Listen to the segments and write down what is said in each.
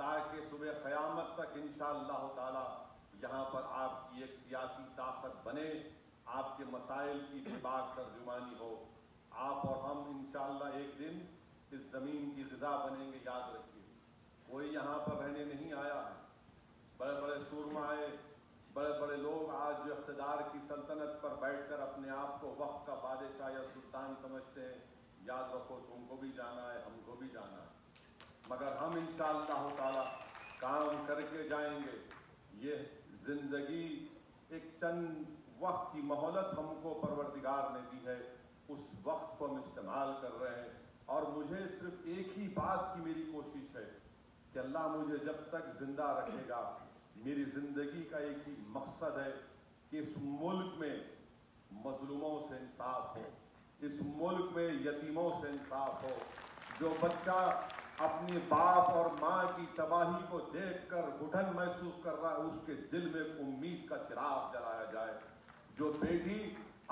تاکہ صبح قیامت تک انشاءاللہ تعالی یہاں پر آپ کی ایک سیاسی طاقت بنے، آپ کے مسائل کی بے باک ترجمانی ہو، آپ اور ہم انشاءاللہ ایک دن اس زمین کی غذا بنیں گے، یاد رکھیے۔ کوئی یہاں پر رہنے نہیں آیا ہے، بڑے بڑے سورمائے، بڑے بڑے لوگ آج جو اقتدار کی سلطنت پر بیٹھ کر اپنے آپ کو وقت کا بادشاہ یا سلطان سمجھتے ہیں، یاد رکھو تم کو بھی جانا ہے، ہم کو بھی جانا ہے، مگر ہم انشاءاللہ تعالی کام کر کے جائیں گے۔ یہ زندگی ایک چند وقت کی مہلت ہم کو پروردگار نے دی ہے، اس وقت کو ہم استعمال کر رہے ہیں، اور مجھے صرف ایک ہی بات کی میری کوشش ہے کہ اللہ مجھے جب تک زندہ رکھے گا، میری زندگی کا ایک ہی مقصد ہے کہ اس ملک میں مظلوموں سے انصاف ہو، اس ملک میں یتیموں سے انصاف ہو، جو بچہ اپنی باپ اور ماں کی تباہی کو دیکھ کر گھٹن محسوس کر رہا ہے، اس کے دل میں امید کا چراغ جلایا جائے، جو بیٹی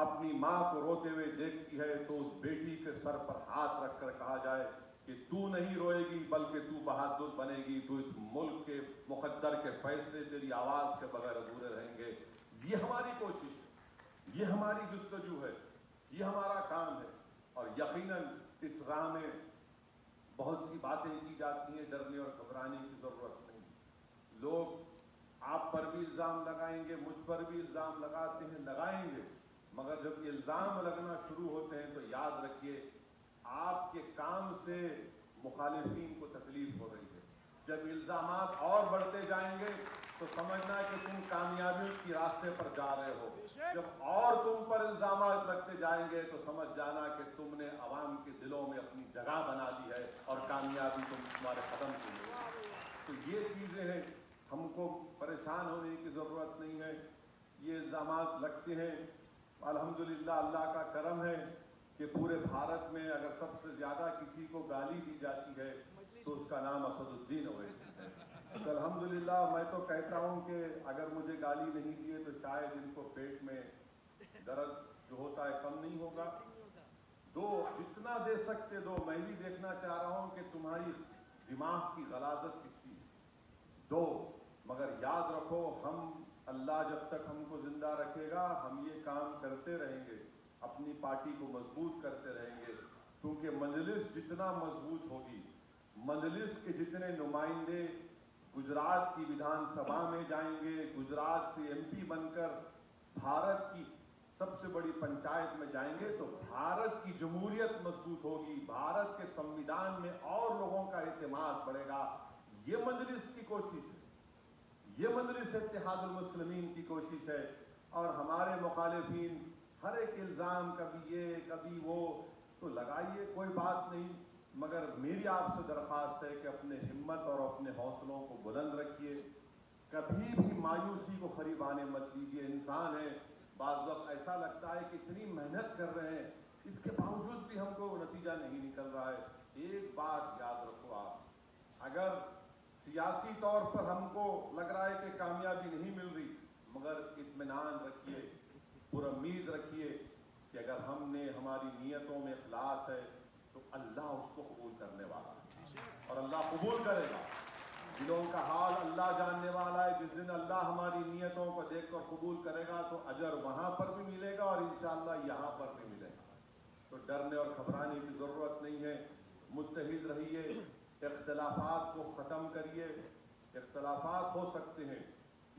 اپنی ماں کو روتے ہوئے دیکھتی ہے تو اس بیٹی کے سر پر ہاتھ رکھ کر کہا جائے کہ تو نہیں روئے گی بلکہ تو بہادر بنے گی، تو اس ملک کے مقدر کے فیصلے تیری آواز کے بغیر ادھورے رہیں گے۔ یہ ہماری کوشش ہے، یہ ہماری جستجو ہے، یہ ہمارا کام ہے، اور یقیناً اس راہ میں بہت سی باتیں کی جاتی ہیں، ڈرنے اور گھبرانے کی ضرورت نہیں۔ لوگ آپ پر بھی الزام لگائیں گے، مجھ پر بھی الزام لگاتے ہیں، لگائیں گے، مگر جب الزام لگنا شروع ہوتے ہیں تو یاد رکھیے آپ کے کام سے مخالفین کو تکلیف ہو رہی ہے۔ جب الزامات اور بڑھتے جائیں گے تو سمجھنا کہ تم کامیابی کی راستے پر جا رہے ہو، جب اور تم پر الزامات لگتے جائیں گے تو سمجھ جانا کہ تم نے عوام کے دلوں میں اپنی جگہ بنا لی ہے اور کامیابی تمہارے قدم سے ہوئی۔ تو یہ چیزیں ہیں، ہم کو پریشان ہونے کی ضرورت نہیں ہے۔ یہ الزامات لگتے ہیں، الحمدللہ اللہ کا کرم ہے کہ پورے بھارت میں اگر سب سے زیادہ کسی کو گالی دی جاتی ہے تو اس کا نام اسد الدین اویسی ہے۔ تو الحمدللہ میں تو کہتا ہوں کہ اگر مجھے گالی نہیں دیے تو شاید ان کو پیٹ میں درد جو ہوتا ہے کم نہیں ہوگا۔ دو، جتنا دے سکتے دو، میں بھی دیکھنا چاہ رہا ہوں کہ تمہاری دماغ کی غلاظت کتنی دو، مگر یاد رکھو ہم اللہ جب تک ہم کو زندہ رکھے گا ہم یہ کام کرتے رہیں گے، اپنی پارٹی کو مضبوط کرتے رہیں گے، کیونکہ مجلس جتنا مضبوط ہوگی، مجلس کے جتنے نمائندے گجرات کی ویدھان سبھا میں جائیں گے، گجرات سے ایم پی بن کر بھارت کی سب سے بڑی پنچایت میں جائیں گے، تو بھارت کی جمہوریت مضبوط ہوگی، بھارت کے سمویدھان میں اور لوگوں کا اعتماد بڑھے گا۔ یہ مجلس کی کوشش ہے، یہ مجلس اتحاد المسلمین کی کوشش ہے، اور ہمارے مخالفین ہر ایک الزام کبھی یہ کبھی وہ تو لگائیے، کوئی بات نہیں، مگر میری آپ سے درخواست ہے کہ اپنے ہمت اور اپنے حوصلوں کو بلند رکھیے، کبھی بھی مایوسی کو قریب آنے مت دیجیے۔ انسان ہے، بعض وقت ایسا لگتا ہے کہ اتنی محنت کر رہے ہیں اس کے باوجود بھی ہم کو نتیجہ نہیں نکل رہا ہے۔ ایک بات یاد رکھو، آپ اگر سیاسی طور پر ہم کو لگ رہا ہے کہ کامیابی نہیں مل رہی، مگر اطمینان رکھیے، پرامید رکھیے کہ اگر ہم نے ہماری نیتوں میں اخلاص ہے تو اللہ اس کو قبول کرنے والا ہے، اور اللہ قبول کرے گا۔ دلوں کا حال اللہ جاننے والا ہے، جس دن اللہ ہماری نیتوں کو دیکھ کر قبول کرے گا تو اجر وہاں پر بھی ملے گا اور انشاءاللہ یہاں پر بھی ملے گا۔ تو ڈرنے اور گھبرانے کی ضرورت نہیں ہے، متحد رہیے، اختلافات کو ختم کریے۔ اختلافات ہو سکتے ہیں،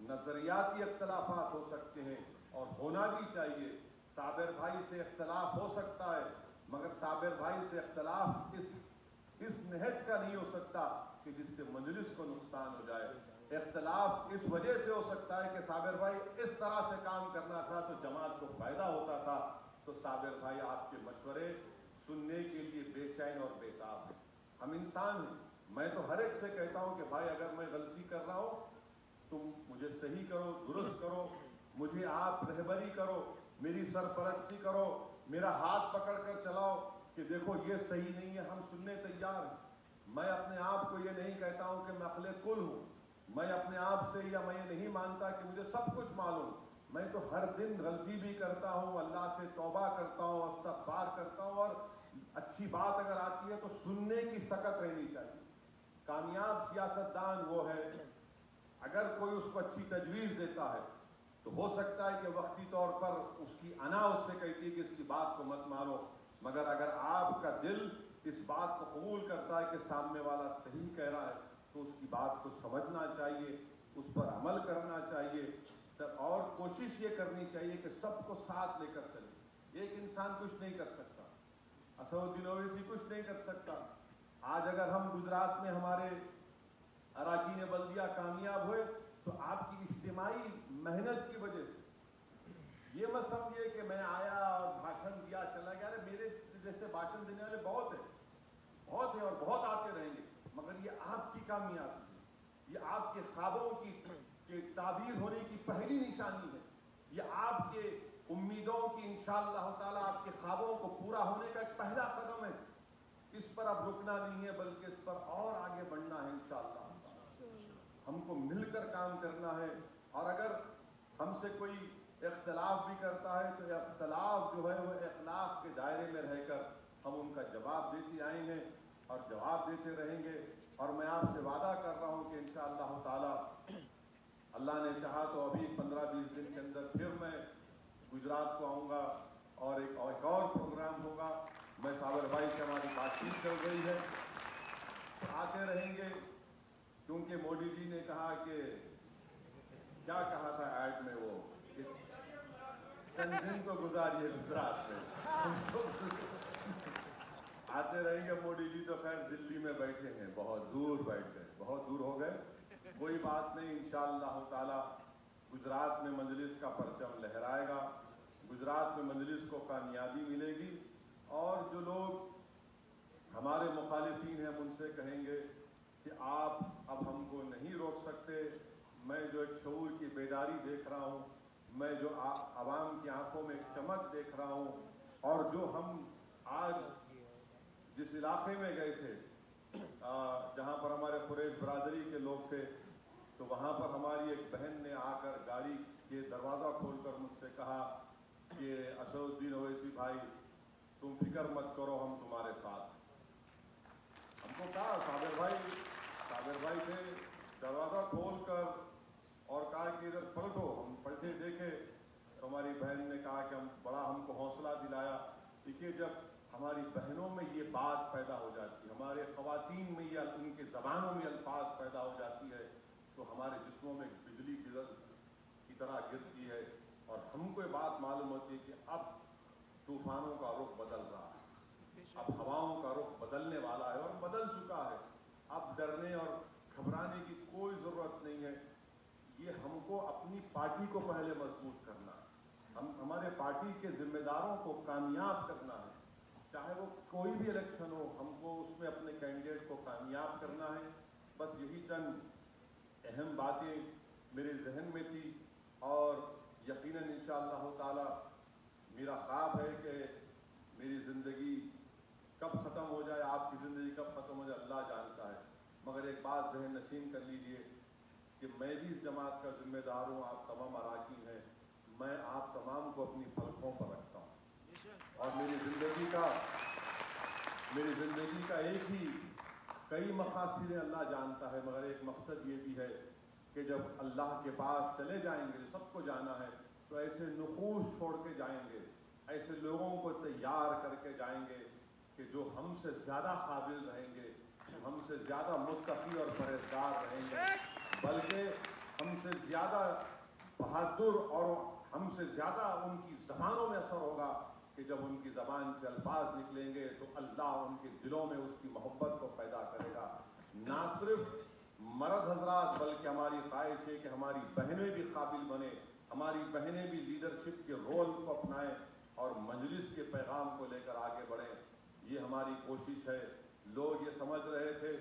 نظریاتی اختلافات ہو سکتے ہیں، اور ہونا بھی چاہیے۔ صابر بھائی سے اختلاف ہو سکتا ہے، مگر صابر بھائی سے اختلاف اس نہج کا نہیں ہو سکتا کہ جس سے مجلس کو نقصان ہو جائے۔ اختلاف اس وجہ سے ہو سکتا ہے کہ صابر بھائی اس طرح سے کام کرنا تھا تو جماعت کو فائدہ ہوتا تھا، تو صابر بھائی آپ کے مشورے سننے کے لیے بے چین اور بےتاب ہیں۔ ہم انسان ہیں، میں تو ہر ایک سے کہتا ہوں کہ بھائی اگر میں غلطی کر رہا ہوں تم مجھے صحیح کرو، درست کرو، مجھے آپ رہبری کرو، میری سرپرستی کرو، میرا ہاتھ پکڑ کر چلاؤ کہ دیکھو یہ صحیح نہیں ہے، ہم سننے تیار ہیں۔ میں اپنے آپ کو یہ نہیں کہتا ہوں کہ میں عقل کل ہوں، میں اپنے آپ سے یا میں یہ نہیں مانتا کہ مجھے سب کچھ معلوم، میں تو ہر دن غلطی بھی کرتا ہوں، اللہ سے توبہ کرتا ہوں، استغفار کرتا ہوں، اور اچھی بات اگر آتی ہے تو سننے کی سکت رہنی چاہیے۔ کامیاب سیاستدان وہ ہے اگر کوئی اس کو اچھی تجویز دیتا ہے تو ہو سکتا ہے کہ وقتی طور پر اس کی انا اس سے کہتی ہے کہ اس کی بات کو مت مانو، مگر اگر آپ کا دل اس بات کو قبول کرتا ہے کہ سامنے والا صحیح کہہ رہا ہے تو اس کی بات کو سمجھنا چاہیے، اس پر عمل کرنا چاہیے، اور کوشش یہ کرنی چاہیے کہ سب کو ساتھ لے کر چلے۔ ایک انسان کچھ نہیں کر سکتا، اسدالدین اویسی کچھ نہیں کر سکتا۔ آج اگر ہم گجرات میں ہمارے اراکین بلدیہ کامیاب ہوئے تو آپ کی اجتماعی محنت کی وجہ سے۔ یہ مت سمجھیے کہ میں آیا اور بھاشن دیا چلا گیا، ارے میرے جیسے بھاشن دینے والے بہت ہیں اور بہت آتے رہیں گے، مگر یہ آپ کی کامیابی ہے، یہ آپ کے خوابوں کی تعبیر ہونے کی پہلی نشانی ہے، یہ آپ کے امیدوں کی انشاءاللہ تعالیٰ آپ کے خوابوں کو پورا ہونے کا ایک پہلا قدم ہے۔ اس پر اب رکنا نہیں ہے بلکہ اس پر اور آگے بڑھنا ہے انشاءاللہ۔ ہم کو مل کر کام کرنا ہے، اور اگر ہم سے کوئی اختلاف بھی کرتا ہے تو اختلاف جو ہے وہ اخلاق کے دائرے میں رہ کر ہم ان کا جواب دیتے آئے ہیں اور جواب دیتے رہیں گے۔ اور میں آپ سے وعدہ کر رہا ہوں کہ انشاءاللہ تعالی اللہ نے چاہا تو ابھی 15-20 دن کے اندر پھر میں گجرات کو آؤں گا اور ایک اور پروگرام ہوگا۔ میں صابر بھائی سے ہماری بات چیت چل رہی ہے، آتے رہیں گے، کیونکہ مودی جی نے کہا کہ کیا کہا تھا ایڈ میں، وہ چند دن کو گزاریے گجرات میں۔ آتے رہیں گے۔ مودی جی تو خیر دلی میں بیٹھے ہیں، بہت دور بیٹھے ہیں، بہت دور ہو گئے، کوئی بات نہیں، انشاءاللہ تعالی گجرات میں مجلس کا پرچم لہرائے گا، گجرات میں مجلس کو کامیابی ملے گی، اور جو لوگ ہمارے مخالفین ہیں ان سے کہیں گے کہ آپ اب ہم کو نہیں روک سکتے۔ میں جو ایک شعور کی بیداری دیکھ رہا ہوں، میں جو عوام کی آنکھوں میں ایک چمک دیکھ رہا ہوں، اور جو ہم آج جس علاقے میں گئے تھے جہاں پر ہمارے قریش برادری کے لوگ تھے، تو وہاں پر ہماری ایک بہن نے آ کر گاڑی کے دروازہ کھول کر مجھ سے کہا کہ اسدالدین اویسی بھائی تم فکر مت کرو، ہم تمہارے ساتھ ہیں۔ ہم کو کہا صابر بھائی تھے، دروازہ کھول کر اور کہا کہ ادھر پلٹو، ہم پلٹے دیکھے تو ہماری بہن نے کہا کہ ہم کو حوصلہ دلایا۔ دیکھیے جب ہماری بہنوں میں یہ بات پیدا ہو جاتی ہے، ہمارے خواتین میں یا ان کے زبانوں میں الفاظ پیدا ہو جاتی ہے، تو ہمارے جسموں میں بجلی کی طرح گرتی ہے، اور ہم کو یہ بات معلوم ہوتی ہے کہ اب طوفانوں کا رخ بدل رہا ہے، اب ہواؤں کا رخ بدلنے والا ہے اور بدل چکا ہے۔ اب ڈرنے اور گھبرانے کی کوئی ضرورت نہیں ہے۔ یہ ہم کو اپنی پارٹی کو پہلے مضبوط کرنا ہے، ہمارے پارٹی کے ذمہ داروں کو کامیاب کرنا ہے، چاہے وہ کوئی بھی الیکشن ہو، ہم کو اس میں اپنے کینڈیڈیٹ کو کامیاب کرنا ہے۔ بس یہی چند اہم باتیں میرے ذہن میں تھی، اور یقیناً انشاءاللہ تعالی میرا خواب ہے کہ میری زندگی کب ختم ہو جائے، آپ کی زندگی کب ختم ہو جائے اللہ جانتا ہے، مگر ایک بات ذہن نشین کر لیجئے کہ میں بھی اس جماعت کا ذمہ دار ہوں، آپ تمام اراکین ہیں، میں آپ تمام کو اپنی پلکوں پر رکھتا ہوں، اور میری زندگی کا ایک ہی، کئی مقاصد اللہ جانتا ہے، مگر ایک مقصد یہ بھی ہے کہ جب اللہ کے پاس چلے جائیں گے، سب کو جانا ہے، تو ایسے نفوس چھوڑ کے جائیں گے، ایسے لوگوں کو تیار کر کے جائیں گے کہ جو ہم سے زیادہ قابل رہیں گے، ہم سے زیادہ متقی اور پرہیزگار رہیں گے، بلکہ ہم سے زیادہ بہادر، اور ہم سے زیادہ ان کی زبانوں میں اثر ہوگا کہ جب ان کی زبان سے الفاظ نکلیں گے تو اللہ ان کے دلوں میں اس کی محبت کو پیدا کرے گا۔ نہ صرف مرد حضرات بلکہ ہماری خواہش ہے کہ ہماری بہنیں بھی قابل بنیں، ہماری بہنیں بھی لیڈرشپ کے رول کو اپنائیں اور مجلس کے پیغام کو لے کر آگے بڑھیں، یہ ہماری کوشش ہے۔ لوگ یہ سمجھ رہے تھے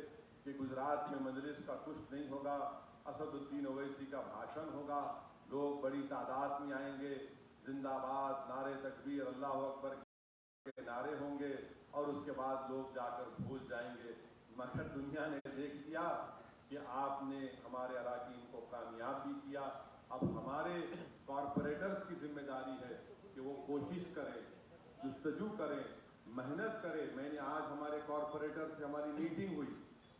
کہ گجرات میں مجلس کا کچھ نہیں ہوگا، اسدالدین اویسی کا بھاشن ہوگا، لوگ بڑی تعداد میں آئیں گے، زندہ باد، نعرے تکبیر، اللہ اکبر کے نعرے ہوں گے، اور اس کے بعد لوگ جا کر بھول جائیں گے، مگر دنیا نے دیکھ لیا کہ آپ نے ہمارے اراکین کو کامیاب بھی کیا۔ اب ہمارے کارپوریٹرز کی ذمہ داری ہے کہ وہ کوشش کریں، جستجو کریں، محنت کریں۔ میں نے آج ہمارے کارپوریٹر سے ہماری میٹنگ ہوئی،